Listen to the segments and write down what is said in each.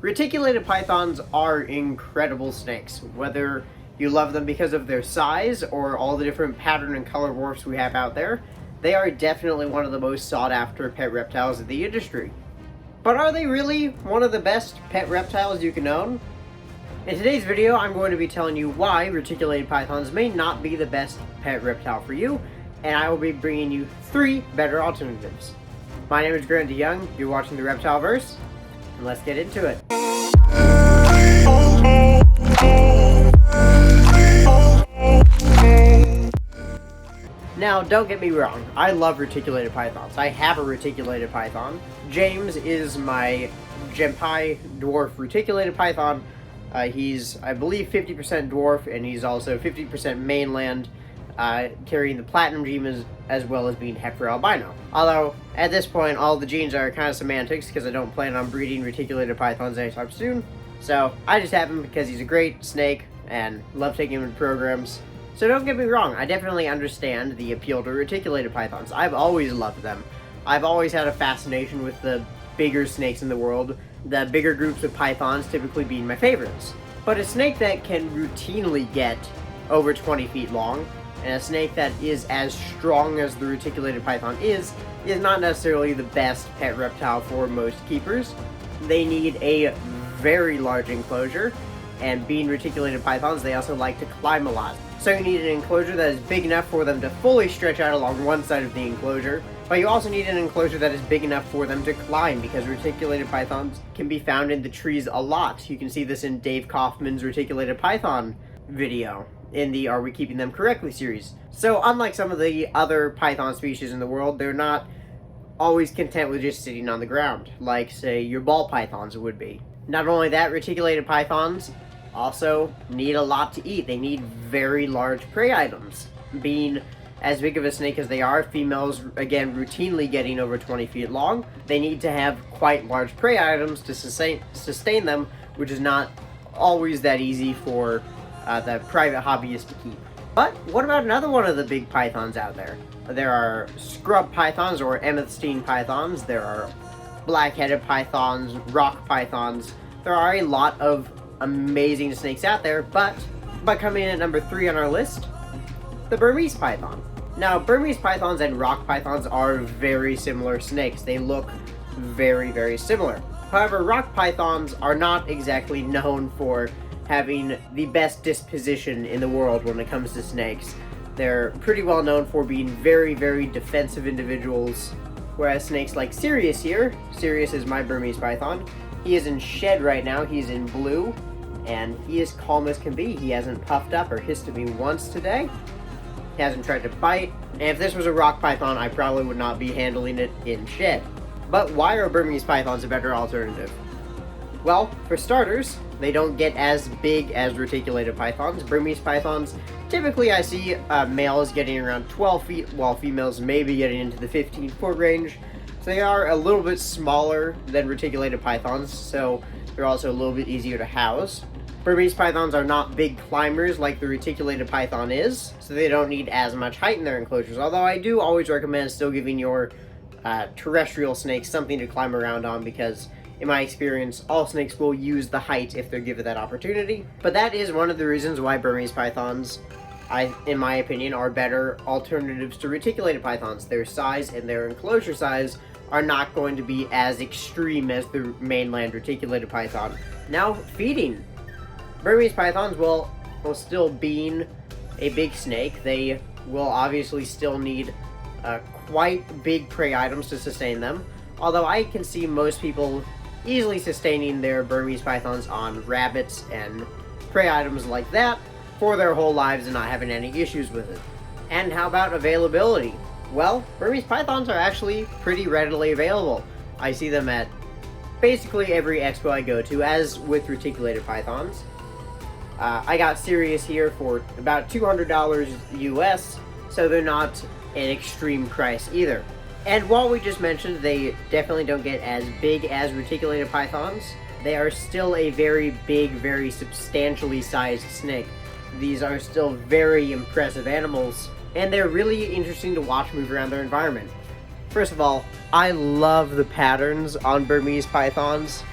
Reticulated pythons are incredible snakes, whether you love them because of their size or all the different pattern and color morphs we have out there. They are definitely one of the most sought after pet reptiles in the industry. But are they really one of the best pet reptiles you can own? In today's video, I'm going to be telling you why reticulated pythons may not be the best pet reptile for you, and I will be bringing you 3 better alternatives. My name is Grant DeYoung, you're watching the Repti-verse, and let's get into it. Now, don't get me wrong, I love reticulated pythons. I have a reticulated python. James is my Gempi dwarf reticulated python. He's, I believe, 50% dwarf, and he's also 50% mainland, carrying the platinum gene as well as being Hepfer albino. Although, at this point, all the genes are kind of semantics because I don't plan on breeding reticulated pythons anytime soon. So, I just have him because he's a great snake and love taking him in programs. So don't get me wrong, I definitely understand the appeal to reticulated pythons. I've always loved them. I've always had a fascination with the bigger snakes in the world, the bigger groups of pythons typically being my favorites. But a snake that can routinely get over 20 feet long, and a snake that is as strong as the reticulated python is not necessarily the best pet reptile for most keepers. They need a very large enclosure, and being reticulated pythons, they also like to climb a lot. So you need an enclosure that is big enough for them to fully stretch out along one side of the enclosure, but you also need an enclosure that is big enough for them to climb, because reticulated pythons can be found in the trees a lot. You can see this in Dave Kaufman's reticulated python video in the Are We Keeping Them Correctly series. So unlike some of the other python species in the world, they're not always content with just sitting on the ground, like, say, your ball pythons would be. Not only that, reticulated pythons also need a lot to eat. They need very large prey items. Being as big of a snake as they are, females, again, routinely getting over 20 feet long, they need to have quite large prey items to sustain them, which is not always that easy for the private hobbyist to keep. But what about another one of the big pythons out there? There are scrub pythons or amethystine pythons, there are black-headed pythons, rock pythons. There are a lot of amazing snakes out there, but coming in at number 3 on our list, the Burmese python. Now, Burmese pythons and rock pythons are very similar snakes. They look very, very similar. However, rock pythons are not exactly known for having the best disposition in the world when it comes to snakes. They're pretty well known for being very, very defensive individuals, whereas snakes like Sirius here, Sirius is my Burmese python, he is in shed right now, he's in blue, and he is calm as can be. He hasn't puffed up or hissed at me once today. He hasn't tried to bite, and if this was a rock python, I probably would not be handling it in shed. But why are Burmese pythons a better alternative? Well, for starters, they don't get as big as reticulated pythons. Burmese pythons, typically I see males getting around 12 feet, while females may be getting into the 15-foot range. So they are a little bit smaller than reticulated pythons, so they're also a little bit easier to house. Burmese pythons are not big climbers like the reticulated python is, so they don't need as much height in their enclosures, although I do always recommend still giving your terrestrial snakes something to climb around on, because in my experience, all snakes will use the height if they're given that opportunity. But that is one of the reasons why Burmese pythons, in my opinion, are better alternatives to reticulated pythons. Their size and their enclosure size are not going to be as extreme as the mainland reticulated python. Now, feeding. Burmese pythons will still, being a big snake, they will obviously still need quite big prey items to sustain them, although I can see most people easily sustaining their Burmese pythons on rabbits and prey items like that for their whole lives and not having any issues with it. And how about availability? Well, Burmese pythons are actually pretty readily available. I see them at basically every expo I go to, as with reticulated pythons. I got Sirius here for about $200 US, so they're not an extreme price either. And while we just mentioned they definitely don't get as big as reticulated pythons, they are still a very big, very substantially sized snake. These are still very impressive animals, and they're really interesting to watch move around their environment. First of all, I love the patterns on Burmese pythons.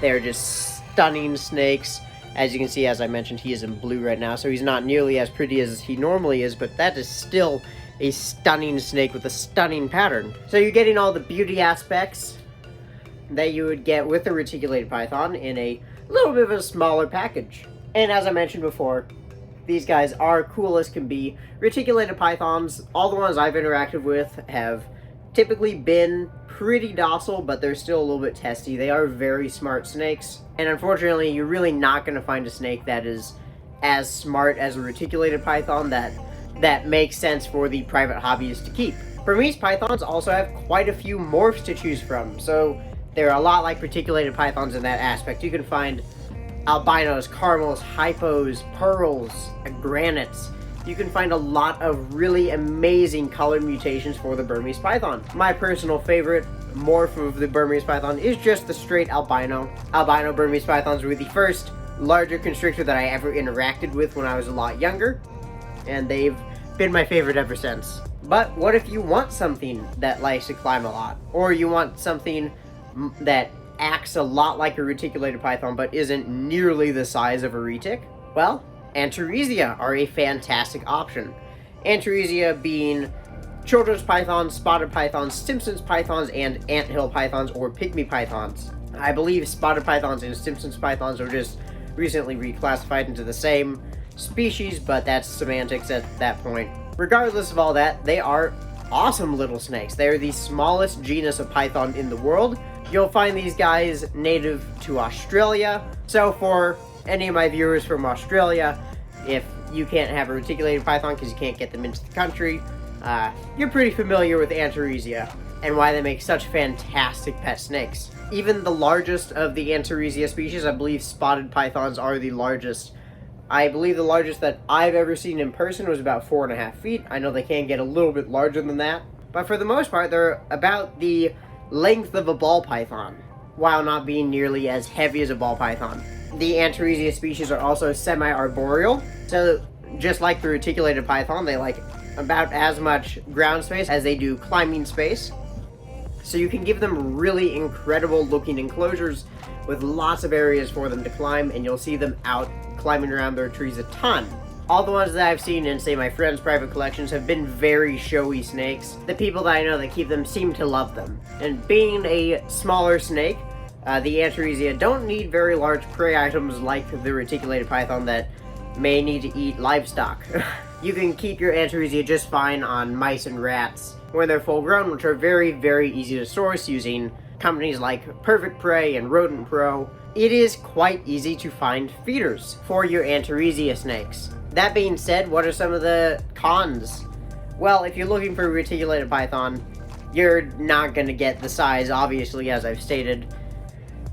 They're just stunning snakes. As you can see, as I mentioned, he is in blue right now, so he's not nearly as pretty as he normally is, but that is still a stunning snake with a stunning pattern. So you're getting all the beauty aspects that you would get with a reticulated python in a little bit of a smaller package. And as I mentioned before, these guys are cool as can be. Reticulated pythons, all the ones I've interacted with have typically been pretty docile, but they're still a little bit testy. They are very smart snakes, and unfortunately, you're really not going to find a snake that is as smart as a reticulated python that makes sense for the private hobbyist to keep. Burmese pythons also have quite a few morphs to choose from, so they're a lot like reticulated pythons in that aspect. You can find albinos, caramels, hypos, pearls, granites. You can find a lot of really amazing color mutations for the Burmese python. My personal favorite morph of the Burmese python is just the straight albino. Albino Burmese pythons were the first larger constrictor that I ever interacted with when I was a lot younger, and they've been my favorite ever since. But what if you want something that likes to climb a lot? Or you want something that acts a lot like a reticulated python but isn't nearly the size of a retic? Well, Antaresia are a fantastic option. Antaresia being children's pythons, spotted pythons, Simpson's pythons, and anthill pythons or pygmy pythons. I believe spotted pythons and Simpson's pythons are just recently reclassified into the same species, but that's semantics at that point. Regardless of all that, they are awesome little snakes. They are the smallest genus of python in the world. You'll find these guys native to Australia, so for any of my viewers from Australia, if you can't have a reticulated python because you can't get them into the country, you're pretty familiar with Antaresia and why they make such fantastic pet snakes. Even the largest of the Antaresia species, I believe spotted pythons are the largest. I believe the largest that I've ever seen in person was about 4.5 feet. I know they can get a little bit larger than that, but for the most part, they're about the length of a ball python, while not being nearly as heavy as a ball python. The Antaresia species are also semi-arboreal, so just like the reticulated python, they like about as much ground space as they do climbing space. So you can give them really incredible looking enclosures with lots of areas for them to climb, and you'll see them out climbing around their trees a ton. All the ones that I've seen in, say, my friends' private collections have been very showy snakes. The people that I know that keep them seem to love them. And being a smaller snake, the Antaresia don't need very large prey items like the reticulated python that may need to eat livestock. You can keep your Antaresia just fine on mice and rats when they're full grown, which are very, very easy to source using companies like Perfect Prey and Rodent Pro. It is quite easy to find feeders for your Antaresia snakes. That being said, what are some of the cons? Well, if you're looking for a reticulated python, you're not going to get the size, obviously, as I've stated,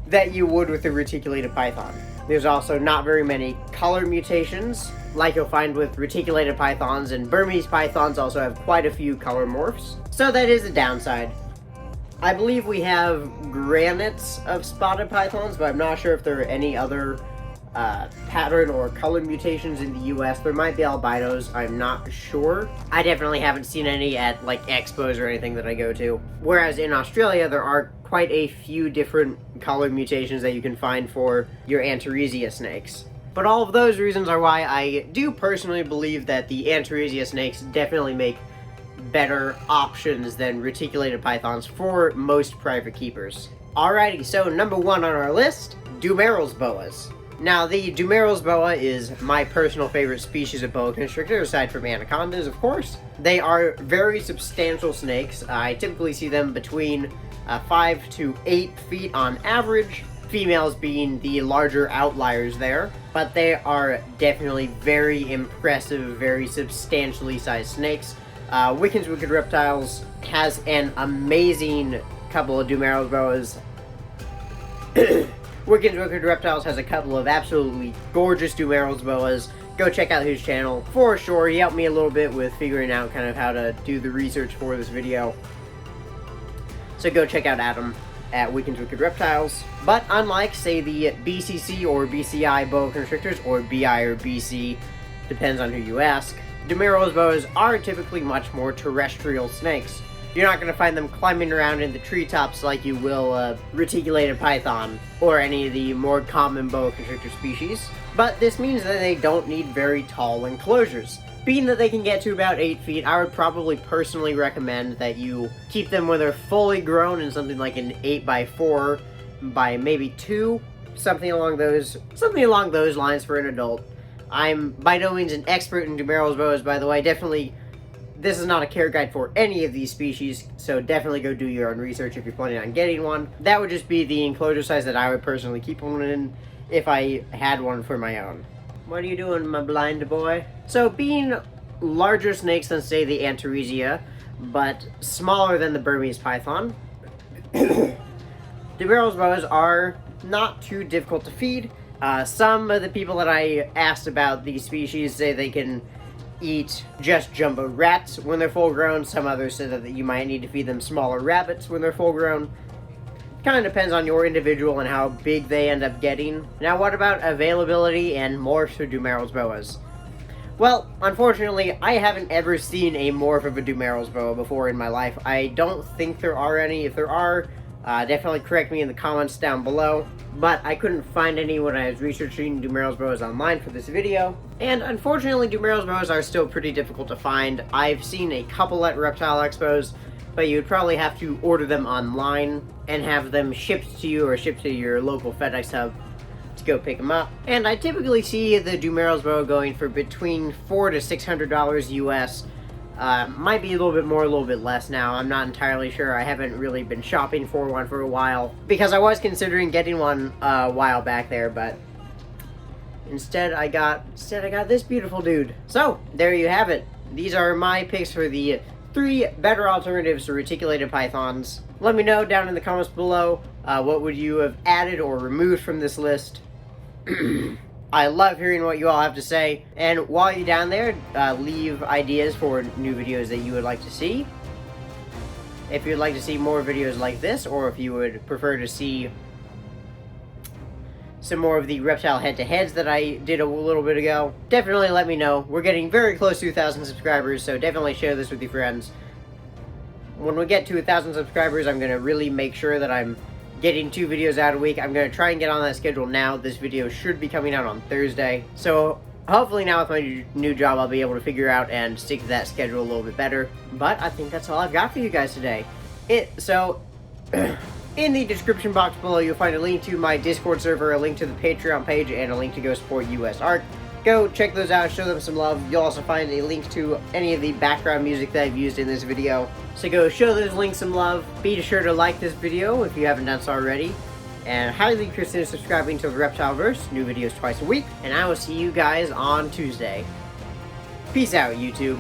that you would with a reticulated python. There's also not very many color mutations, like you'll find with reticulated pythons, and Burmese pythons also have quite a few color morphs, so that is a downside. I believe we have granites of spotted pythons, but I'm not sure if there are any other pattern or color mutations in the US. There might be albinos, I'm not sure. I definitely haven't seen any at like expos or anything that I go to. Whereas in Australia, there are quite a few different color mutations that you can find for your Antaresia snakes. But all of those reasons are why I do personally believe that the Antaresia snakes definitely make better options than reticulated pythons for most private keepers. Alrighty, so number 1 on our list, Dumeril's boas. Now, the Dumeril's boa is my personal favorite species of boa constrictor, aside from anacondas, of course. They are very substantial snakes. I typically see them between 5 to 8 feet on average, females being the larger outliers there. But they are definitely very impressive, very substantially sized snakes. Wiccan's Wicked Reptiles has an amazing couple of Dumeril's boas. Wiccan's Wicked Reptiles has a couple of absolutely gorgeous Dumeril's boas. Go check out his channel for sure. He helped me a little bit with figuring out kind of how to do the research for this video. So go check out Adam at Wiccan's Wicked Reptiles. But unlike, say, the BCC or BCI boa constrictors, or BI or BC, depends on who you ask, Dumeril's boas are typically much more terrestrial snakes. You're not going to find them climbing around in the treetops like you will a reticulated python or any of the more common boa constrictor species. But this means that they don't need very tall enclosures. Being that they can get to about 8 feet, I would probably personally recommend that you keep them when they're fully grown in something like an 8x4 by maybe 2, something along those lines for an adult. I'm by no means an expert in Dumeril's boas, by the way. Definitely, this is not a care guide for any of these species, so definitely go do your own research if you're planning on getting one. That would just be the enclosure size that I would personally keep one in if I had one for my own. What are you doing, my blind boy? So, being larger snakes than, say, the Antaresia, but smaller than the Burmese python, Dumeril's boas are not too difficult to feed. Some of the people that I asked about these species say they can eat just jumbo rats when they're full grown. Some others say that you might need to feed them smaller rabbits when they're full grown. Kind of depends on your individual and how big they end up getting. Now, what about availability and morphs for Dumeril's boas? Well, unfortunately, I haven't ever seen a morph of a Dumeril's boa before in my life. I don't think there are any. If there are, definitely correct me in the comments down below. But I couldn't find any when I was researching Dumeril's boas online for this video. And unfortunately, Dumeril's boas are still pretty difficult to find. I've seen a couple at reptile expos, but you'd probably have to order them online and have them shipped to you or shipped to your local FedEx hub to go pick them up. And I typically see the Dumeril's boa going for between $400 to $600 US. Might be a little bit more, a little bit less now. I'm not entirely sure. I haven't really been shopping for one for a while because I was considering getting one a while back there, but instead I got this beautiful dude. So there you have it. These are my picks for the 3 better alternatives to reticulated pythons. Let me know down in the comments below what would you have added or removed from this list. I love hearing what you all have to say, and while you're down there, leave ideas for new videos that you would like to see. If you'd like to see more videos like this, or if you would prefer to see some more of the reptile head-to-heads that I did a little bit ago, definitely let me know. We're getting very close to 1,000 subscribers, so definitely share this with your friends. When we get to 1,000 subscribers, I'm going to really make sure that I'm getting 2 videos out a week. I'm going to try and get on that schedule now. This video should be coming out on Thursday. So hopefully now with my new job, I'll be able to figure out and stick to that schedule a little bit better. But I think that's all I've got for you guys today. In the description box below, you'll find a link to my Discord server, a link to the Patreon page, and a link to go support US Art. Go check those out, show them some love. You'll also find a link to any of the background music that I've used in this video. So go show those links some love. Be sure to like this video if you haven't done so already. And highly consider subscribing to the Repti-verse. New videos twice a week. And I will see you guys on Tuesday. Peace out, YouTube.